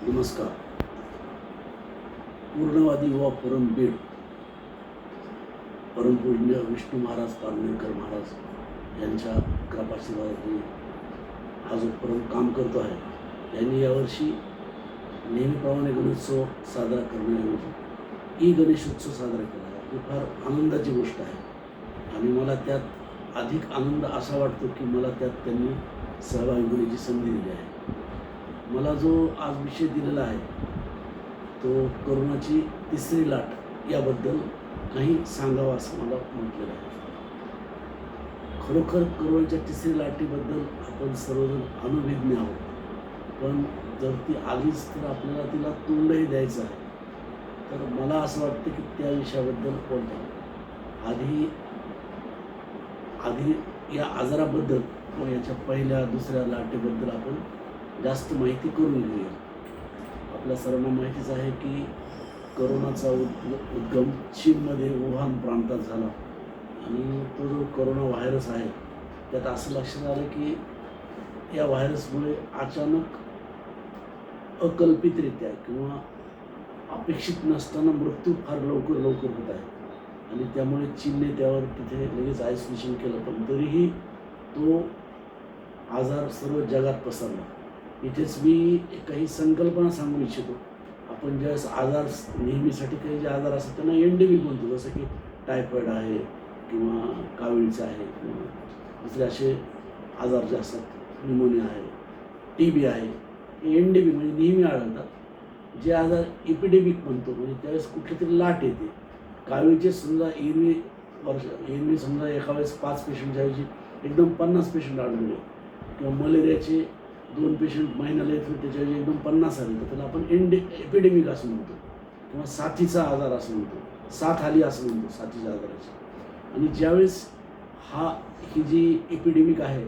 नमस्कार. पूर्णवादी युवा फोरम बीड, परमपूज्य विष्णू महाराज पारनेरकर महाराज यांच्या कृपाशीर्वादाने हा जो फोरम काम करतो आहे, यांनी यावर्षी नेहमीप्रमाणे गणेशोत्सव साजरा करण्याऐवजी गणेशोत्सव साजरा केला आहे. ही फार आनंदाची गोष्ट आहे आणि मला त्यात अधिक आनंद असा वाटतो की मला त्यात त्यांनी सहभागी होण्याची संधी दिली आहे. मला जो आज विषय दिलेला आहे तो कोरोनाची तिसरी लाट याबद्दल काही सांगावं असं मला म्हटलेलं आहे. खरोखर कोरोनाच्या तिसरी लाटेबद्दल आपण सर्वजण अनभिज्ञ आहोत, पण जर ती आलीच तर आपल्याला तिला तोंडही द्यायचं आहे. तर मला असं वाटतं की त्या विषयाबद्दल बोलतो. आधी या आजाराबद्दल व याच्या पहिल्या दुसऱ्या लाटेबद्दल आपण जास्त माहिती करून घेऊया. आपल्या सर्वांना माहितीच आहे की कोरोनाचा उद्गम चीनमध्ये वुहान प्रांतात झाला आणि तो जो कोरोना व्हायरस आहे त्यात असं लक्षात आलं की या व्हायरसमुळे अचानक अकल्पितरित्या किंवा अपेक्षित नसताना मृत्यू फार लवकर होत आहे आणि त्यामुळे चीनने त्यावर तिथे लगेच आयसोलेशन केलं, पण तरीही तो आजार सर्व जगात पसरला. इथेच मी काही संकल्पना सांगू इच्छितो. आपण ज्यावेळेस आजार नेहमीसाठी काही जे आजार असतात त्यांना एंडेमिक म्हणतो, जसं की टायफॉईड आहे किंवा कावीळचं आहे किंवा दुसरे असे आजार जे असतात, न्यूमोनिया आहे, TB आहे, हे एंडेमिक म्हणजे नेहमी आढळतात. जे आजार एपिडेमिक म्हणतो म्हणजे त्यावेळेस कुठली तरी लाट येते. कावीळचे समजा एरवी समजा एका वेळेस 5 पेशंटच्या ऐवजी एकदम 50 पेशंट आढळले किंवा मलेरियाचे 2 पेशंट महिन्याला येतो त्याच्याऐवजी एकदम 50 आले तर त्याला आपण एपिडेमिक असं म्हणतो किंवा साथीचा आजार असं म्हणतो, साथ आली असं म्हणतो साथीच्या आजाराची. आणि ज्यावेळेस ही जी एपिडेमिक आहे,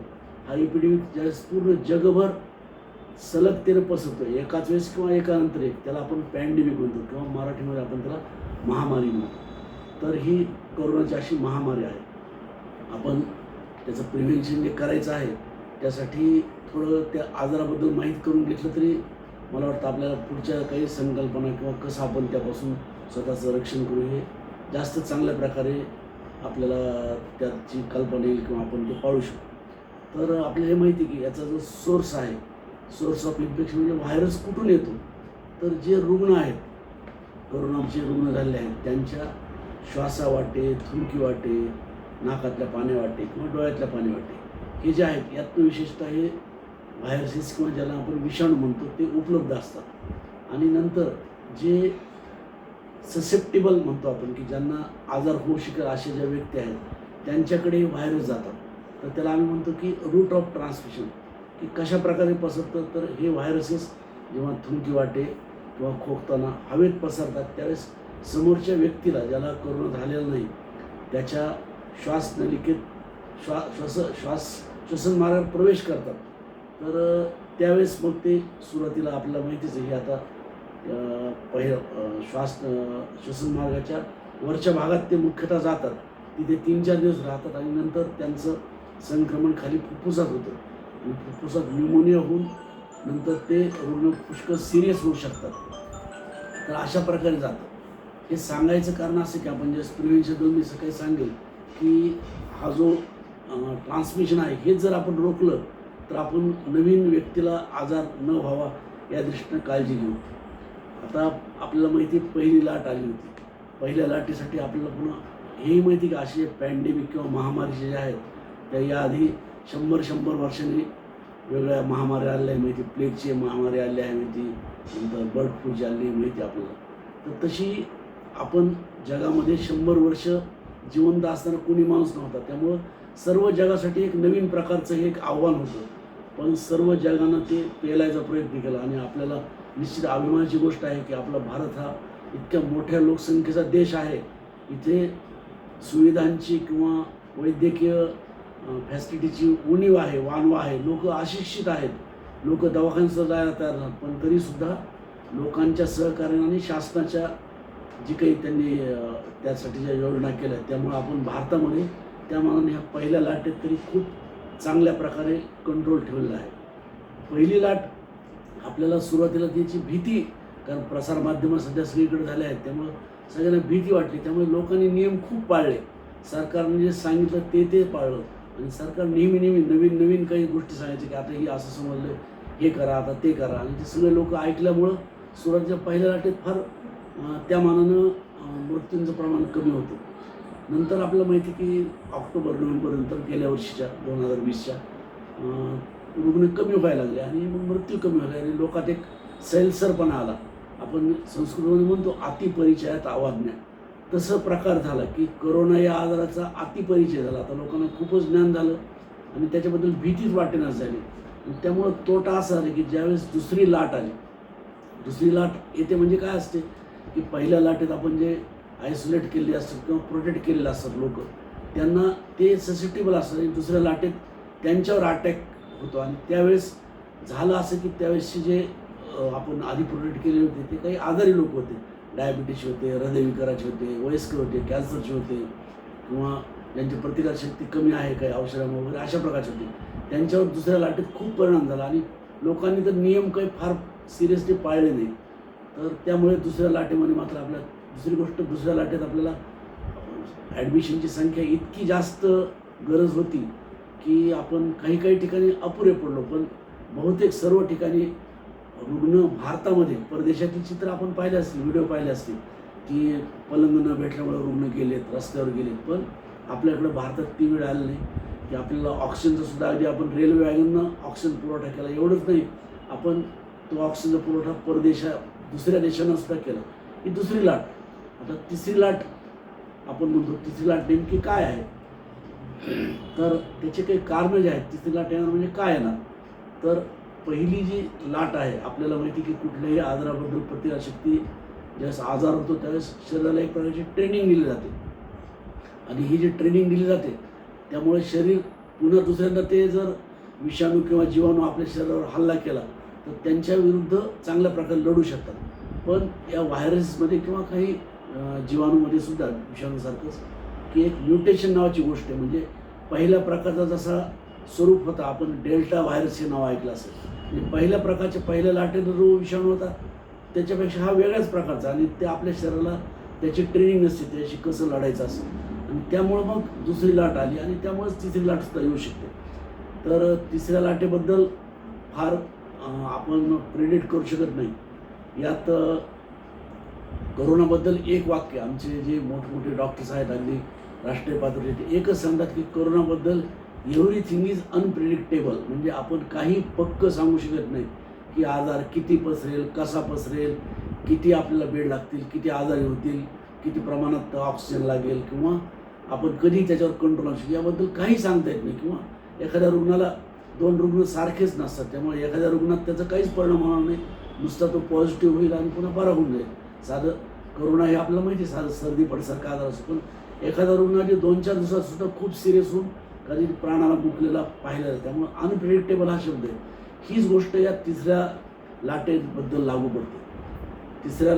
हा एपिडेमिक ज्यावेळेस पूर्ण जगभर सलगतेनं पसरतो एकाच वेळेस किंवा एकानंतर एक, त्याला आपण पॅन्डेमिक म्हणतो किंवा मराठीमध्ये आपण त्याला महामारी म्हणतो. तर ही कोरोनाची अशी महामारी आहे. आपण त्याचं प्रिव्हेन्शन जे करायचं आहे त्यासाठी थोडं त्या आजाराबद्दल माहीत करून घेतलं तरी मला वाटतं आपल्याला पुढच्या काही संकल्पना किंवा कसं आपण त्यापासून स्वतःचं रक्षण करू हे जास्त चांगल्या प्रकारे आपल्याला त्याची कल्पना येईल किंवा आपण ते पाळू शकतो. तर आपल्याला हे माहिती की याचा जो सोर्स आहे, सोर्स ऑफ इन्फेक्शन म्हणजे व्हायरस कुठून येतो, तर जे रुग्ण आहेत, कोरोनाचे रुग्ण झालेले आहेत त्यांच्या श्वासावाटे, थुंकीवाटे, नाकातल्या पाण्यावाटे किंवा डोळ्यातल्या पाण्यावाटे हे जे आहेत यातनं विशेषतः हे व्हायरसेस किंवा ज्याला आपण विषाणू म्हणतो ते उपलब्ध असतात. आणि नंतर जे ससेप्टेबल म्हणतो आपण की ज्यांना आजार होऊ शकेल अशा ज्या व्यक्ती आहेत त्यांच्याकडे व्हायरस जातात. तर त्याला आम्ही म्हणतो की रूट ऑफ ट्रान्समिशन, की कशा प्रकारे पसरतं. तर हे व्हायरसेस जेव्हा थुंकीवाटे किंवा खोकताना हवेत पसरतात त्यावेळेस समोरच्या व्यक्तीला, ज्याला कोरोना झालेला नाही, त्याच्या श्वासनलिकेत श्वसन मार्गात प्रवेश करतात. तर त्यावेळेस मग ते सुरुवातीला आपल्याला माहितीच आहे की आता श्वसन मार्गाच्या वरच्या भागात ते मुख्यतः जातात, तिथे 3-4 दिवस राहतात आणि नंतर त्यांचं संक्रमण खाली फुफ्फुसात होतं आणि फुफ्फुसात न्यूमोनिया होऊन नंतर ते रुग्ण पुष्कळ सिरियस होऊ शकतात. तर अशा प्रकारे जातं. हे सांगायचं कारण असं की आपण जे प्रिव्हेन्शन मी सकाळी सांगेल की हा जो ट्रान्समिशन आहे हे जर आपण रोखलं तर आपण नवीन व्यक्तीला आजार न व्हावा या दृष्टीनं काळजी घेऊ. आता आपल्याला माहिती पहिली लाट आली होती. पहिल्या लाटेसाठी आपल्याला पुन्हा हेही माहिती की असे पॅन्डेमिक किंवा महामारी जे आहेत त्या याआधी 100 वर्षांनी वेगळ्या महामारी आलेल्या आहे माहिती. प्लेगची महामारी आली आहे माहिती, नंतर बर्ड फ्लूची आली माहिती आपल्याला. तर तशी आपण जगामध्ये 100 वर्ष जिवंत असताना कोणी माणूस नव्हता, त्यामुळं सर्व जगासाठी एक नवीन प्रकारचं हे एक आव्हान होतं. पण सर्व जगानं ते पेलायचा प्रयत्न केला आणि आपल्याला निश्चित अभिमानाची गोष्ट आहे की आपला भारत हा इतक्या मोठ्या लोकसंख्येचा देश आहे. इथे सुविधांची किंवा वैद्यकीय फॅसिलिटीची उणीव आहे, वानवा आहे. लोक अशिक्षित आहेत, लोक दवाखान्यात जायला तयार नाहीत, पण तरीसुद्धा लोकांच्या सहकार्याने आणि शासनाच्या जी काही त्यांनी त्यासाठी ज्या योजना केल्या त्यामुळे आपण भारतामध्ये त्या मानाने ह्या पहिल्या लाटेत तरी खूप चांगल्या प्रकारे कंट्रोल ठेवलेला आहे. पहिली लाट आपल्याला सुरुवातीला त्याची भीती, कारण प्रसारमाध्यमं सध्या सगळीकडे झाले आहेत, त्यामुळं सगळ्यांना भीती वाटली. त्यामुळे लोकांनी नियम खूप पाळले. सरकारने जे सांगितलं ते पाळलं आणि सरकार नेहमी नवीन काही गोष्टी सांगायचे की आता ही असं समजलं, हे करा, आता ते करा आणि ते सगळे लोक ऐकल्यामुळं सुरुवातीच्या पहिल्या लाटेत फार त्या मानानं मृत्यूंचं प्रमाण कमी होतं. नंतर आपल्याला माहिती की ऑक्टोबर-नोव्हेंबरनंतर गेल्या वर्षीच्या 2020च्या रुग्ण कमी व्हायला लागले आणि मग मृत्यू कमी व्हायला आणि लोकात एक सैलसरपणा आला. आपण संस्कृतमध्ये म्हणतो अतिपरिचयात अवाज्ञा. तसं प्रकार झाला की कोरोना या आजाराचा अतिपरिचय झाला. आता लोकांना खूपच ज्ञान झालं आणि त्याच्याबद्दल भीतीच वाटेनाच झाली. आणि त्यामुळं तोटा असा झाला की ज्यावेळेस दुसरी लाट आली, दुसरी लाट येते म्हणजे काय असते की पहिल्या लाटेत आपण जे आयसोलेट केलेले असतात किंवा प्रोटेक्ट केलेले असतात लोक, त्यांना ते ससेप्टेबल असतात आणि दुसऱ्या लाटेत त्यांच्यावर अटॅक होतो. आणि त्यावेळेस झालं असं की त्यावेळेसचे जे आपण आधी प्रोटेक्ट केले होते ते काही आजारी लोक होते. डायबिटीसचे होते, हृदयविकाराचे होते, वयस्कर होते, कॅन्सरचे होते किंवा ज्यांची प्रतिकारशक्ती कमी आहे काही औषधामुळे वगैरे अशा प्रकारचे होते. त्यांच्यावर दुसऱ्या लाटेत खूप परिणाम झाला आणि लोकांनी तर नियम काही फार सिरियसली पाळले नाही. तर त्यामुळे दुसऱ्या लाटेमध्ये मात्र आपल्याला दुसरी गोष्ट, दुसऱ्या लाटेत आपल्याला ॲडमिशनची संख्या इतकी जास्त गरज होती की आपण काही ठिकाणी अपुरे पडलो. पण बहुतेक सर्व ठिकाणी रुग्ण भारतामध्ये, परदेशातील चित्र आपण पाहिले असतील, व्हिडिओ पाहिले असतील की पलंग न भेटल्यामुळे रुग्ण गेलेत, रस्त्यावर गेलेत. पण आपल्याकडं भारतात ती वेळ आली नाही की आपल्याला ऑक्सिजनचा सुद्धा, अगदी आपण रेल्वे वॅगननं ऑक्सिजन पुरवठा केला. एवढंच नाही, आपण तो ऑक्सिजनचा पुरवठा दुसऱ्या देशांना सुद्धा केला. ही दुसरी लाट. आता तिसरी लाट आपण म्हणतो, तिसरी लाट नेमकी काय आहे? तर त्याचे काही कारणं जे आहेत, तिसरी लाट येणार म्हणजे काय येणार? तर पहिली जी लाट आहे, आपल्याला माहिती की कुठल्याही आजाराबद्दल प्रतिकारशक्ती ज्यावेळेस आजार होतो त्यावेळेस शरीराला एक प्रकारची ट्रेनिंग दिली जाते आणि ही जी ट्रेनिंग दिली जाते त्यामुळे शरीर पुन्हा दुसऱ्यांदा ते जर विषाणू किंवा जीवाणू आपल्या शरीरावर हल्ला केला तर त्यांच्या विरुद्ध चांगल्या प्रकारे लढू शकतात. पण या व्हायरसमध्ये किंवा काही जीवाणूमध्ये सुद्धा विषाणूसारखंच की एक म्युटेशन नावाची गोष्ट आहे. म्हणजे पहिल्या प्रकारचा जसा स्वरूप होता, आपण डेल्टा व्हायरस हे नाव ऐकलं असेल, म्हणजे पहिल्या प्रकारच्या पहिल्या लाटेचा जो विषाणू होता त्याच्यापेक्षा हा वेगळ्याच प्रकारचा आणि ते आपल्या शरीराला त्याची ट्रेनिंग नसते, त्याच्याशी कसं लढायचं असं आणि त्यामुळं मग दुसरी लाट आली आणि त्यामुळेच तिसरी लाटसुद्धा येऊ शकते. तर तिसऱ्या लाटेबद्दल फार आपण प्रेडिक्ट करू शकत नाही. यात कोरोनाबद्दल एक वाक्य आमचे जे मोठमोठे डॉक्टर्स आहेत अगदी राष्ट्रीय पातळीवर ते एकच सांगतात की कोरोनाबद्दल एव्हरीथिंग इज अनप्रिडिक्टेबल. म्हणजे आपण काही पक्क सांगू शकत नाही की आजार किती पसरेल, कसा पसरेल, किती आपल्याला बेड लागतील, किती आजारी होतील, किती प्रमाणात ऑक्सिजन लागेल किंवा आपण कधी त्याच्यावर कंट्रोल आणू शकू याबद्दल काही सांगता येत नाही. किंवा एखाद्या रुग्णाला 2 रुग्ण सारखेच नसतात, त्यामुळे एखाद्या रुग्णात त्याचा काहीच परिणाम होणार नाही, नुसता तो पॉझिटिव्ह होईल आणि पुन्हा बरा होऊन जाईल. साधं कोरोना हे आपल्याला माहिती आहे, साधं सर्दी पडसारखा आजार असतो. पण एखादा रुग्ण जे 2-4 दिवसात सुद्धा खूप सिरियस होऊन कधी प्राणाला मुकलेला पाहिला जातं. त्यामुळे अनप्रिडिक्टेबल हा शब्द आहे. हीच गोष्ट या तिसऱ्या लाटेबद्दल लागू पडते. तिसऱ्या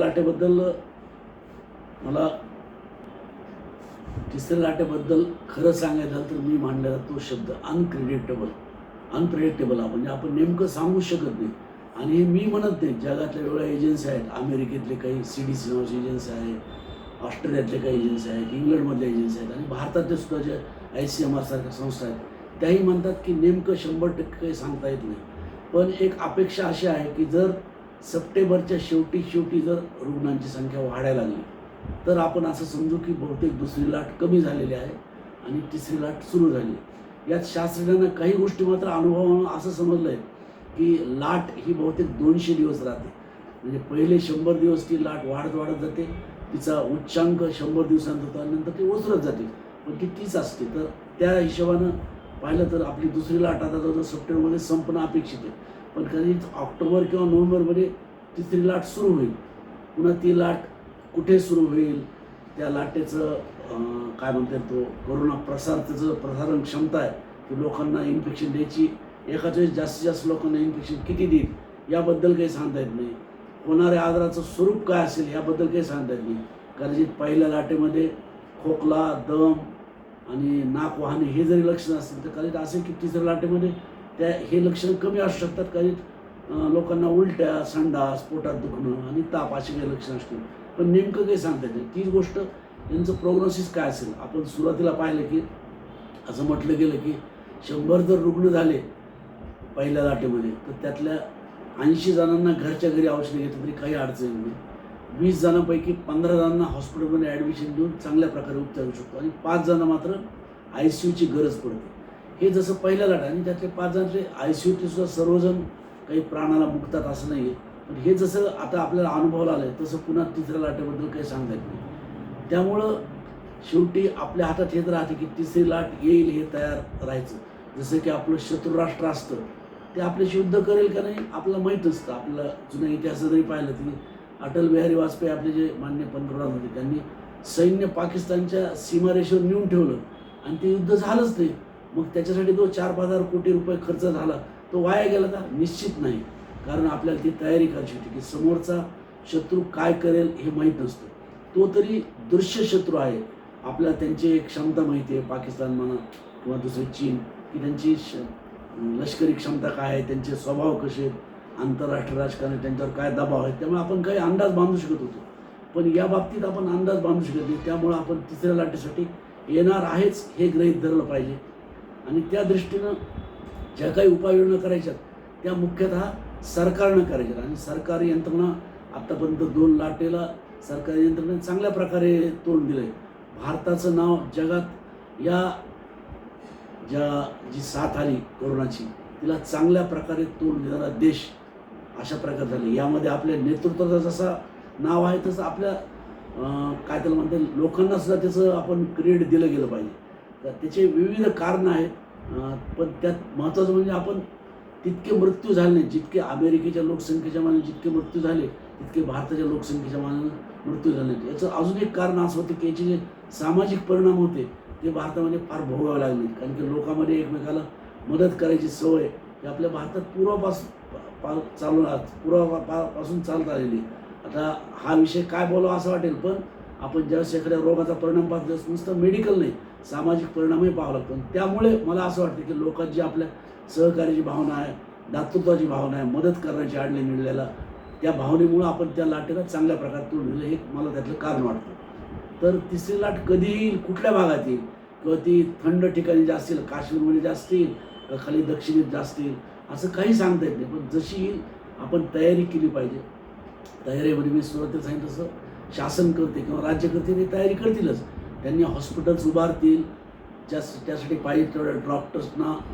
लाटेबद्दल खरं सांगायचं झालं तर मी मांडलेला तो शब्द अनप्रिडिक्टेबल हा म्हणजे आपण नेमकं सांगू शकत नाही. आणि हे मी म्हणत नाही, जगातल्या वेगळ्या एजन्सी आहेत, अमेरिकेतले काही CDC नावाची एजन्सी आहे, ऑस्ट्रेलियातले काही एजन्सी आहेत, इंग्लंडमधल्या एजन्सी आहेत आणि भारतातले सुद्धा जे ICMR सारख्या संस्था आहेत त्याही म्हणतात की नेमकं 100% काही सांगता येत नाही. पण एक अपेक्षा अशी आहे की जर सप्टेंबरच्या शेवटी जर रुग्णांची संख्या वाढायला लागली तर आपण असं समजू की बहुतेक दुसरी लाट कमी झालेली आहे आणि तिसरी लाट सुरू झाली. यात शास्त्रज्ञांना काही गोष्टी मात्र अनुभवानं असं समजलं आहे की लाट ही बहुतेक 200 दिवस राहते. म्हणजे पहिले 100 दिवस ती लाट वाढत जाते, तिचा उच्चांक 100 दिवसांत होतो आणि नंतर ती ओसरत जाते, पण ती तीच असते. तर त्या हिशोबानं पाहिलं तर आपली दुसरी लाट आता जवळजवळ सप्टेंबरमध्ये संपणं अपेक्षित आहे. पण कधीच ऑक्टोबर किंवा नोव्हेंबरमध्ये तिसरी लाट सुरू होईल. पुन्हा ती लाट कुठे सुरू होईल, त्या लाटेचं काय म्हणतात तो कोरोना त्याचं प्रसारण क्षमता आहे की लोकांना इन्फेक्शन द्यायची, एखाद्या वेळेस जास्तीत जास्त लोकांना इन्फेक्शन किती देईल याबद्दल काही सांगता येत नाही. होणाऱ्या आजाराचं स्वरूप काय असेल याबद्दल काही सांगता येत नाही. कदाचित पहिल्या लाटेमध्ये खोकला, दम आणि नाक वाहणे हे जरी लक्षणं असतील तर कदाचित असे की तिसऱ्या लाटेमध्ये हे लक्षणं कमी असू शकतात. कदाचित लोकांना उलट्या, संडास, पोटात दुखणं आणि ताप अशी काही लक्षणं असतील. पण नेमकं काही सांगता येत नाही. तीच गोष्ट यांचं प्रोग्नोसिस काय असेल? आपण सुरुवातीला पाहिलं की असं म्हटलं गेलं की 100 जर रुग्ण झाले पहिल्या लाटेमध्ये, तर त्यातल्या 80 जणांना घरच्या घरी औषधं घेतली तरी काही अडचण नाही. 20 जणांपैकी 15 जणांना हॉस्पिटलमध्ये ॲडमिशन देऊन चांगल्या प्रकारे उपचार होऊ शकतो आणि 5 जण मात्र ICUची गरज पडते. हे जसं पहिल्या लाट आणि त्यातले 5 जणांचे ICUतले सुद्धा सर्वजण काही प्राणाला मुकतात असं नाही आहे. पण हे जसं आता आपल्याला अनुभवाला आलं आहे, तसं पुन्हा तिसऱ्या लाटेबद्दल काही सांगता येत नाही. त्यामुळं शेवटी आपल्या हातात हेच राहते की तिसरी लाट येईल हे तयार राहायचं. जसं की आपलं शत्रुराष्ट्र असतं, ते आपल्याशी युद्ध करेल का नाही आपल्याला माहीत नसतं. आपलं जुन्या इतिहासात जरी पाहिलं तरी अटल बिहारी वाजपेयी आपले जे माननीय पंतप्रधान होते, त्यांनी सैन्य पाकिस्तानच्या सीमारेषेवर नेऊन ठेवलं आणि ते युद्ध झालंच नाही. मग त्याच्यासाठी जो 4-5 कोटी रुपये खर्च झाला, तो वाया गेला का? निश्चित नाही. कारण आपल्याला ती तयारी करायची होती की समोरचा शत्रू काय करेल हे माहीत नसतं. तो तरी दृश्य शत्रू आहे. आपल्याला त्यांची एक क्षमता माहिती आहे, पाकिस्तान म्हणा किंवा दुसरे चीन, की त्यांची लष्करी क्षमता काय आहे, त्यांचे स्वभाव कसे आहेत, आंतरराष्ट्रीय राजकारणात त्यांच्यावर काय दबाव आहे. त्यामुळे आपण काही अंदाज बांधू शकत होतो. पण या बाबतीत आपण अंदाज बांधू शकत नाही. त्यामुळं आपण तिसऱ्या लाटेसाठी येणार आहेच हे गृहीत धरलं पाहिजे आणि त्या दृष्टीनं ज्या काही उपाययोजना करायच्यात त्या मुख्यतः सरकारनं करायच्यात आणि सरकारी यंत्रणा आत्तापर्यंत 2 लाटेला सरकारी यंत्रणेने चांगल्या प्रकारे तोंड दिलं आहे. भारताचं नाव जगात या जी साथ आली कोरोनाची, तिला चांगल्या प्रकारे तोंड देणारा देश अशा प्रकारे झाले. यामध्ये आपल्या नेतृत्वाचं जसं नाव आहे तसं आपल्या काय त्याला म्हणता येईल, लोकांना सुद्धा त्याचं आपण क्रेडिट दिलं गेलं पाहिजे. तर त्याचे विविध कारणं आहेत. पण त्यात महत्त्वाचं म्हणजे आपण तितके मृत्यू झाले नाही. जितके अमेरिकेच्या लोकसंख्येच्या मानाने जितके मृत्यू झाले, तितके भारताच्या लोकसंख्येच्या मानानं मृत्यू झाले नाहीत. याचं अजून एक कारण असं होतं की याचे जे सामाजिक परिणाम होते ते भारतामध्ये फार भोगावे लागले. कारण की लोकांमध्ये एकमेकाला मदत करायची सवय ही आपल्या भारतात पूर्वापासून चालत आलेली. आता हा विषय काय बोलावा असं वाटेल, पण आपण ज्यावेळेस एखाद्या रोगाचा परिणाम पाहतो त्यावेळेस नुसतं मेडिकल नाही, सामाजिक परिणामही पाहावं लागतो. त्यामुळे मला असं वाटतं की लोकांची आपल्या सहकार्याची भावना आहे, दातृत्वाची भावना आहे, मदत करण्याची आडले मिळालेला, त्या भावनेमुळं आपण त्या लाटेला चांगल्या प्रकारे तोंड दिलं, हे मला त्यातलं कारण वाटतं. तर तिसरी लाट कधी येईल, कुठल्या भागात येईल, किंवा ती थंड ठिकाणी जास्त येईल, काश्मीरमध्ये जास्त येईल का खाली दक्षिणेत जास्त येईल, असं काही सांगता येत नाही. पण जशी येईल आपण तयारी केली पाहिजे. तयारीमध्ये मी सुरुवातीला सांगितलं तसं शासन करते किंवा राज्य करते ते तयारी करतीलच. त्यांनी हॉस्पिटल्स उभारतील, त्यासाठी पाहिजे तेवढ्या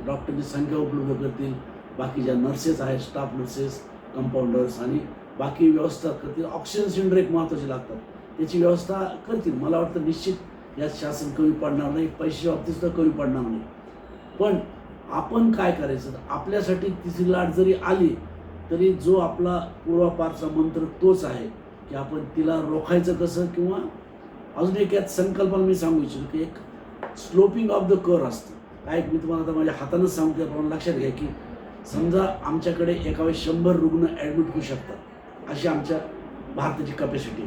डॉक्टरची संख्या उपलब्ध करतील, बाकी ज्या नर्सेस आहेत, स्टाफ नर्सेस, कंपाऊंडर्स आणि बाकी व्यवस्था करतील. ऑक्सिजन सिलेंडर एक महत्त्वाचे लागतात, त्याची व्यवस्था करतील. मला वाटतं निश्चित यात शासन कमी पडणार नाही, पैशाच्या बाबतीत सुद्धा कमी पडणार नाही. पण आपण काय करायचं, आपल्यासाठी तिसरी लाट जरी आली तरी जो आपला पूर्वापारचा मंत्र तोच आहे की आपण तिला रोखायचं कसं. किंवा अजून एक यात संकल्पना मी सांगू इच्छितो की एक स्लोपिंग ऑफ द कर्व असतं. काय मी तुम्हाला आता माझ्या हातानंच सांगतो, त्याप्रमाणे लक्षात घ्या की समजा आमच्याकडे एका वेळेस 100 रुग्ण ॲडमिट होऊ शकतात, अशी आमच्या भारताची कॅपॅसिटी.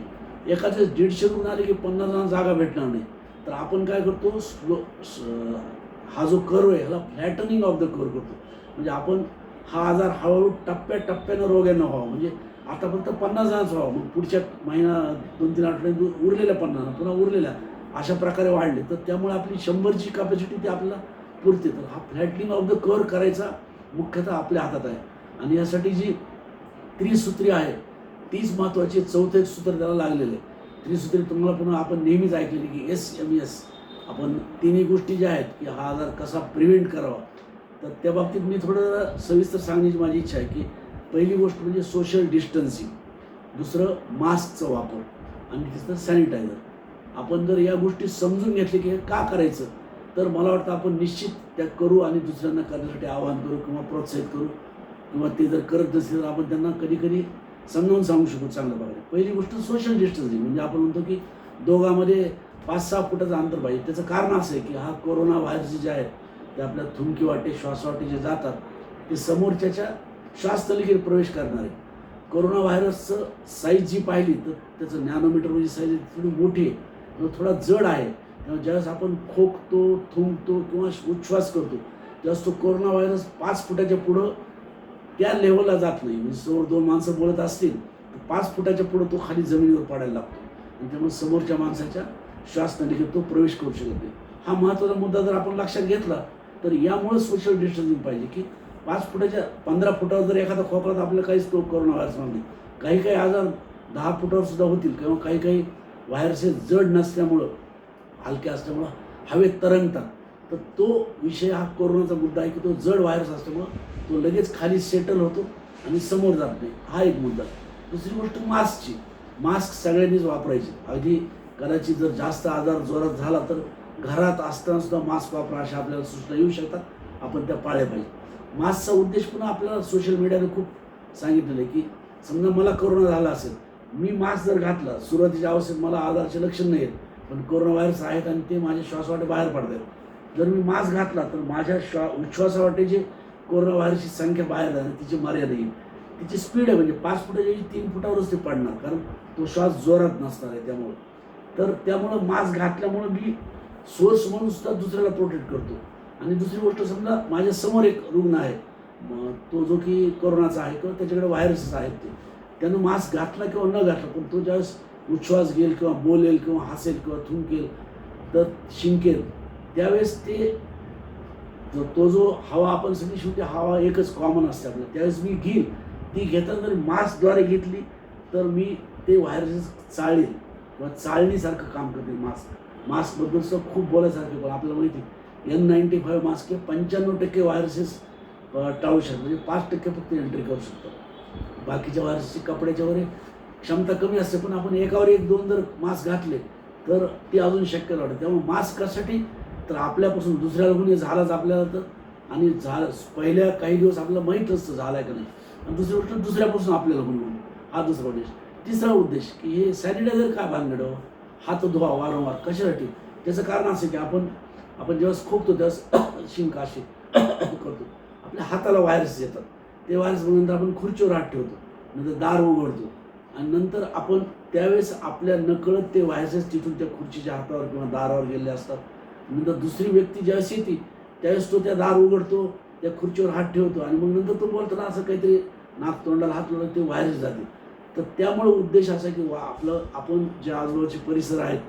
एखाद्या 150 रुग्ण आले की 50 जणांना जागा भेटणार नाही. तर आपण काय करतो, हा जो कर्व आहे ह्याला फ्लॅटनिंग ऑफ द कर्व करतो. म्हणजे आपण हा आजार हळूहळू टप्प्याटप्प्यानं रोग्यांना व्हावा. म्हणजे आता फक्त 50 जणांचा व्हावा, मग पुढच्या महिना 2-3 आठवड्यात उरलेल्या 50 पुन्हा उरलेल्या अशा प्रकारे वाढले, तर त्यामुळे आपली 100ची कॅपॅसिटी ती आपल्याला पुरते. तर हा फ्लॅटनिंग ऑफ द कर्व करायचा मुख्यतः आपल्या हातात आहे. आणि यासाठी जी त्रिसूत्री आहे तीच महत्त्वाची. चौथं एक सूत्र त्याला लागलेलं आहे. त्रिसूत्री तुम्हाला पुन्हा आपण नेहमीच ऐकलेली की SMES. आपण तिन्ही गोष्टी ज्या आहेत की हा आजार कसा प्रिव्हेंट करावा, तर त्या बाबतीत मी थोडं सविस्तर सांगण्याची माझी इच्छा आहे. की पहिली गोष्ट म्हणजे सोशल डिस्टन्सिंग, दुसरं मास्कचा वापर आणि तिसरं सॅनिटायझर. आपण जर या गोष्टी समजून घेतले की हे का करायचं, तर मला वाटतं आपण निश्चित त्या करू आणि दुसऱ्यांना करण्यासाठी आवाहन करू किंवा प्रोत्साहित करू. किंवा ते जर करत नसतील तर आपण त्यांना कधी कधी समजावून सांगू शकू चांगल्या प्रकारे. पहिली गोष्ट सोशल डिस्टन्सिंग, म्हणजे आपण म्हणतो की दोघांमध्ये 5-6 फुटाचं अंतर पाहिजे. त्याचं कारण असं आहे की हा कोरोना व्हायरस जे आहेत ते आपल्या थुंकी वाटे, श्वासवाटे जे जातात ते समोरच्याच्या श्वासनलिकेत प्रवेश करणार आहे. कोरोना व्हायरसचं साईज जी पाहिली तर त्याचं नॅनोमीटरची साईज थोडी मोठी आहे, थोडा जड आहे. तेव्हा ज्यावेळेस आपण खोकतो, थुंकतो किंवा उच्छ्वास करतो त्यावेळेस तो कोरोना व्हायरस 5 फुटाच्या पुढं त्या लेवलला जात नाही. म्हणजे समोर 2 माणसं बोलत असतील तर 5 फुटाच्या पुढे तो खाली जमिनीवर पडायला लागतो आणि त्यामुळे समोरच्या माणसाच्या श्वास नलिकेत तो प्रवेश करू शकत नाही. हा महत्त्वाचा मुद्दा जर आपण लक्षात घेतला तर यामुळे सोशल डिस्टन्सिंग पाहिजे की 5 फुटाच्या 15 फुटावर जर एखादा खोकला तर आपल्याला काहीच कोरोना व्हायरस नाही. काही काही आजार 10 फुटावर सुद्धा होतील किंवा काही काही व्हायरसेस जड नसल्यामुळं हलके असल्यामुळं हवेत तरंगतात. तर तो विषय हा कोरोनाचा मुद्दा आहे की तो जड व्हायरस असल्यामुळं तो लगेच खाली सेटल होतो आणि समोर जात नाही. हा एक मुद्दा. दुसरी गोष्ट मास्कची. मास्क सगळ्यांनीच वापरायची. अगदी कदाचित जर जास्त आजार जोरात झाला तर घरात असताना सुद्धा मास्क वापरा अशा आपल्याला सूचना येऊ शकतात. आपण त्या पाळल्या पाहिजे. मास्कचा उद्देश पुन्हा आपल्याला सोशल मीडियाने खूप सांगितलेलं आहे की समजा मला कोरोना झाला असेल, मी मास्क जर घातला, सुरुवातीच्या अवस्थेत मला आजाराचे लक्षण नाही आहेत, पण कोरोना व्हायरस आहेत आणि ते माझ्या श्वासवाटे बाहेर पडत आहेत. जर मी मास्क घातला तर माझ्या उच्छ्वासावाटे जे कोरोना व्हायरसची संख्या बाहेर जाणार, तिची मर्यादा येईल. तिची स्पीड आहे म्हणजे 5 फुटाच्या 3 फुटावरच ते पडणार, कारण तो श्वास जोरात नसणार आहे त्यामुळं. तर त्यामुळं मास्क घातल्यामुळं मी सोर्स म्हणून सुद्धा दुसऱ्याला प्रोटेक्ट करतो. आणि दुसरी गोष्ट समजा माझ्यासमोर एक रुग्ण आहे, तो जो की कोरोनाचा आहे किंवा त्याच्याकडे व्हायरसेस आहेत, त्यानं मास्क घातला किंवा न घातला, पण तो ज्यावेळेस उच्छ्वास घेईल किंवा बोलेल किंवा हसेल किंवा थुंकेल तर शिंकेल, त्यावेळेस तो जो हवा आपण सगळी शेवटी हवा एकच कॉमन असते आपल्याला, त्यावेळेस मी घेईल, ती घेताना जर मास्कद्वारे घेतली तर मी ते व्हायरसेस चाळेल किंवा चाळणीसारखं काम करते मास्कबद्दल सुद्धा खूप बोलायसारखे. पण आपल्याला माहिती N95 मास्क हे 95% व्हायरसेस टाळू शकतात, म्हणजे 5% फक्त एंट्री करू शकतात. बाकीच्या व्हायरसची कपड्याच्या वगैरे क्षमता कमी असते, पण आपण एकावर एक 2 जर मास्क घातले तर ते अजून शक्य वाटतं. त्यामुळे मास्क कशासाठी तर आपल्यापासून दुसऱ्याला कोणी झालाच आपल्याला तर, आणि पहिल्या काही दिवस आपल्याला माहीत असतं झाला का नाही, आणि दुसरी गोष्ट दुसऱ्यापासून आपल्याला कोणी म्हणून, हा दुसरा उद्देश. तिसरा उद्देश की हे सॅनिटायझर काय भानगड, हात धुवा वारंवार कशासाठी. त्याचं कारण असं की आपण जेव्हा खोकतो त्यावेळेस शिंक अशी करतो, आपल्या हाताला व्हायरस येतात. ते व्हायरस नंतर आपण खुर्चीवर हात ठेवतो, नंतर दार उघडतो आणि नंतर आपण त्यावेळेस आपल्या नकळत ते व्हायरसेस तिथून त्या खुर्चीच्या हातावर किंवा दारावर गेलेले असतात. नंतर दुसरी व्यक्ती ज्यावेळेस येते त्यावेळेस तो त्या दार उघडतो, त्या खुर्चीवर हात ठेवतो आणि मग नंतर तो बोलताना असं काहीतरी नाक तोंडाला हात लावला ते व्हायरस जाते. तर त्यामुळे उद्देश असा की आपण जे आजूबाजूचे परिसर आहेत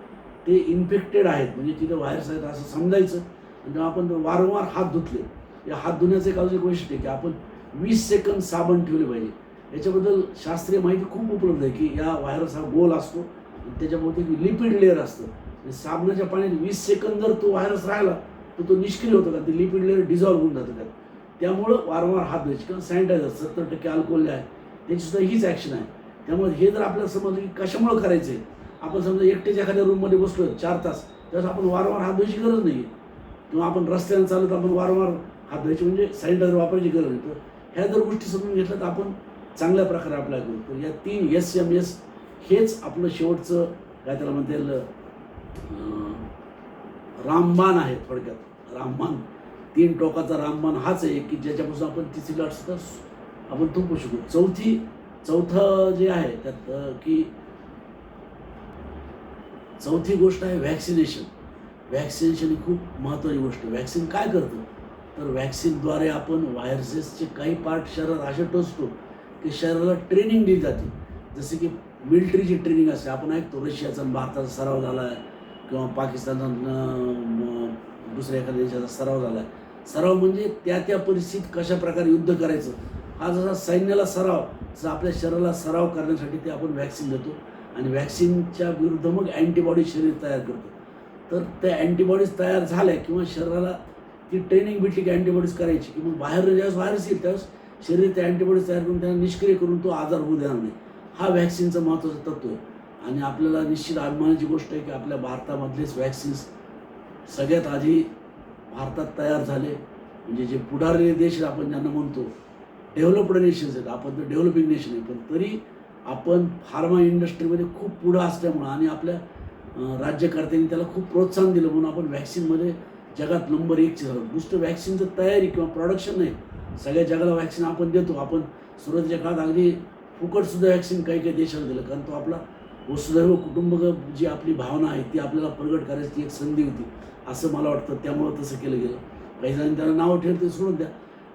ते इन्फेक्टेड आहेत, म्हणजे तिथे व्हायरस आहेत असं समजायचं. आणि जेव्हा आपण वारंवार हात धुतले, या हात धुण्याचं एक अजून एक वैशिष्ट्य आहे की आपण 20 सेकंद साबण ठेवले पाहिजे. याच्याबद्दल शास्त्रीय माहिती खूप उपलब्ध आहे की या व्हायरस हा गोल असतो आणि त्याच्याभोवती लिपिड लेअर असतं. साबणाच्या पाण्यात 20 सेकंद जर तो व्हायरस राहिला तर तो निष्क्रिय होतो, का ते लिपिड लेअर डिझॉल्व्ह होऊन जातं त्यात. त्यामुळं वारंवार हात धुवायचे. किंवा सॅनिटायझर 70% अल्कोहोल आहे, त्याचीसुद्धा हीच ॲक्शन आहे. त्यामुळे हे जर आपल्याला समजलं की कशामुळं करायचं आहे, आपण समजा एकटेच एखाद्या रूममध्ये बसलो 4 तास, त्यावेळेस आपण वारंवार हात धुवायची गरज नाही आहे. किंवा आपण रस्त्याने चालत आपण वारंवार हात धुवायचे म्हणजे सॅनिटायझर वापरायची गरज नाही. तर ह्या जर गोष्टी समजून घेतल्या तर आपण चांगल्या प्रकारे अप्लाय करू. तर या 3 SMS हेच आपलं शेवटचं काय त्याला म्हणता येईल रामबाण आहे. थोडक्यात रामबाण, 3 टोकाचा रामबाण हाच आहे की ज्याच्यापासून आपण तिसरी लाट सुद्धा आपण थोपू शकू. चौथं जे आहे त्यात की चौथी गोष्ट आहे व्हॅक्सिनेशन. व्हॅक्सिनेशन ही खूप महत्त्वाची गोष्ट आहे. व्हॅक्सिन काय करतं तर व्हॅक्सिनद्वारे आपण व्हायरसेसचे काही पार्ट शरीरात असे टोचतो की शरीराला ट्रेनिंग दिली जाते. जसे की मिलिटरीची ट्रेनिंग असते. आपण ऐकतो रशियाचा आणि भारताचा सराव झाला आहे किंवा पाकिस्तानचा दुसऱ्या एखाद्या देशाचा सराव झाला आहे. सराव म्हणजे त्या परिस्थितीत कशा प्रकारे युद्ध करायचं, हा जसा सैन्याला सराव जसा आपल्या शरीराला सराव करण्यासाठी ते आपण व्हॅक्सिन देतो आणि व्हॅक्सिनच्या विरुद्ध मग अँटीबॉडी शरीर तयार करतो. तर त्या अँटीबॉडीज तयार झाल्या किंवा शरीराला ती ट्रेनिंग भेटली की अँटीबॉडीज करायची की मग बाहेर ज्यावेळेस व्हायरस येईल त्यावेळेस शरीर त्या अँटीबॉडीज तयार करून त्यांना निष्क्रिय करून तो आजार होऊ देणार नाही. हा व्हॅक्सिनचं महत्त्वाचं तत्त्व आहे. आणि आपल्याला निश्चित अभिमानाची गोष्ट आहे की आपल्या भारतामधलेच व्हॅक्सिन्स सगळ्यात आधी भारतात तयार झाले. म्हणजे जे पुढारलेले देश आपण ज्यांना म्हणतो डेव्हलप्ड नेशन्स आहेत, आपण तर डेव्हलपिंग नेशन आहे, पण तरी आपण फार्मा इंडस्ट्रीमध्ये खूप पुढं असल्यामुळं आणि आपल्या राज्यकर्त्यांनी त्याला खूप प्रोत्साहन दिलं म्हणून आपण व्हॅक्सिनमध्ये जगात नंबर 1ची झालो. नुसतं व्हॅक्सिनचं तयारी किंवा प्रोडक्शन नाही, सगळ्या जगाला व्हॅक्सिन आपण देतो. आपण सुरुवातीच्या काळात अगदी फुकटसुद्धा व्हॅक्सिन काही देशाला दिलं, कारण तो आपला वसुधैव कुटुंबकम जी आपली भावना आहे ती आपल्याला प्रगट करायची एक संधी होती असं मला वाटतं. त्यामुळं तसं केलं गेलं. काही जणांनी त्याला नावं ठेवते सोडून द्या.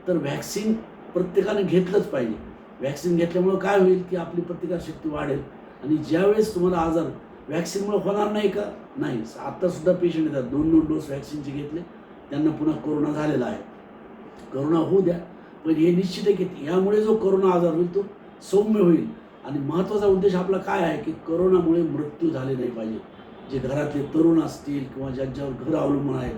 तर व्हॅक्सिन प्रत्येकाने घेतलंच पाहिजे. वॅक्सिन घेतल्यामुळं काय होईल की आपली प्रतिकारशक्ती वाढेल आणि ज्यावेळेस तुम्हाला आजार वॅक्सिनमुळे होणार नाही का? नाही. आत्तासुद्धा पेशंट येतात 2-2 डोस वॅक्सिनचे घेतले, त्यांना पुन्हा कोरोना झालेला आहे. कोरोना होऊ द्या, पण हे निश्चित आहे की यामुळे जो कोरोना आजार होईल तो सौम्य होईल आणि महत्त्वाचा उद्देश आपला काय आहे की कोरोनामुळे मृत्यू झाले नाही पाहिजे. जे घरातले तरुण असतील किंवा ज्यांच्यावर घर अवलंबून आहे,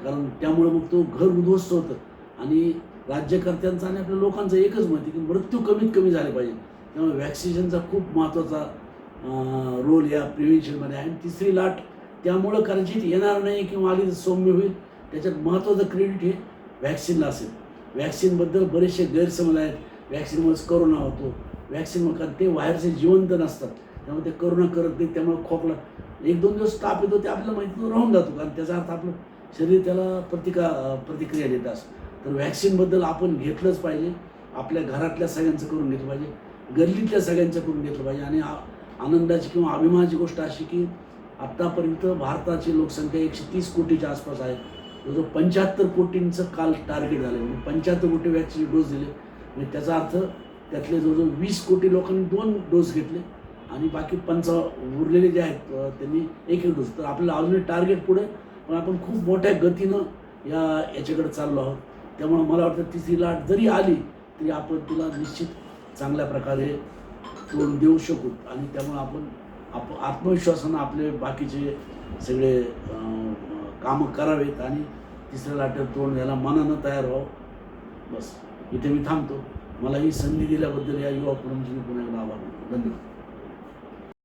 कारण त्यामुळे मग तो घर उद्ध्वस्त होतं आणि राज्यकर्त्यांचं आणि आपल्या लोकांचं एकच मत आहे की मृत्यू कमीत कमी झाले पाहिजे. त्यामुळे वॅक्सिनेशनचा खूप महत्त्वाचा रोल या प्रिव्हेन्शनमध्ये आहे. आणि तिसरी लाट त्यामुळं कदाचित येणार नाही किंवा आली तर सौम्य होईल, त्याच्यात महत्त्वाचं क्रेडिट हे वॅक्सिनला असेल. वॅक्सिनबद्दल बरेचसे गैरसमज आहेत. वॅक्सिनमुळेच कोरोना होतो, वॅक्सिनमुळे कारण ते व्हायरस जिवंत नसतात, त्यामुळे ते कोरोना करत नाही. त्यामुळे खोकला 1-2 दिवस ताप येतो ते आपल्याला माहिती राहून जातो, कारण त्याचा अर्थ आपलं शरीर त्याला प्रतिक्रिया देत असतं. तर वॅक्सिनबद्दल आपण घेतलंच पाहिजे. आपल्या घरातल्या सगळ्यांचं करून घेतलं पाहिजे, गल्लीतल्या सगळ्यांचं करून घेतलं पाहिजे. आणि आनंदाची किंवा अभिमानाची गोष्ट अशी की आत्तापर्यंत भारताची लोकसंख्या 130 कोटीच्या आसपास आहे. जवळजवळ 75 कोटींचं काल टार्गेट झालं. म्हणजे 75 कोटी वॅक्सिन डोस दिले. म्हणजे त्याचा अर्थ त्यातले जवळजवळ 20 कोटी लोकांनी 2 डोस घेतले आणि बाकी उरलेले जे आहेत त्यांनी 1-1 डोस. तर आपल्याला अजून टार्गेट पुढे, पण आपण खूप मोठ्या गतीनं याच्याकडे चाललो आहोत. त्यामुळे मला वाटतं तिसरी लाट जरी आली तरी आपण तिला निश्चित चांगल्या प्रकारे तोंड देऊ शकू आणि त्यामुळे आपण आत्मविश्वासानं आपले बाकीचे सगळे कामं करावेत आणि तिसऱ्या लाटेवर तोंड द्यायला मनानं तयार व्हावं. बस इथे मी थांबतो. मला ही संधी दिल्याबद्दल या युवा फोरमचे मी पुन्हा एकदा आभार मानतो. धन्यवाद.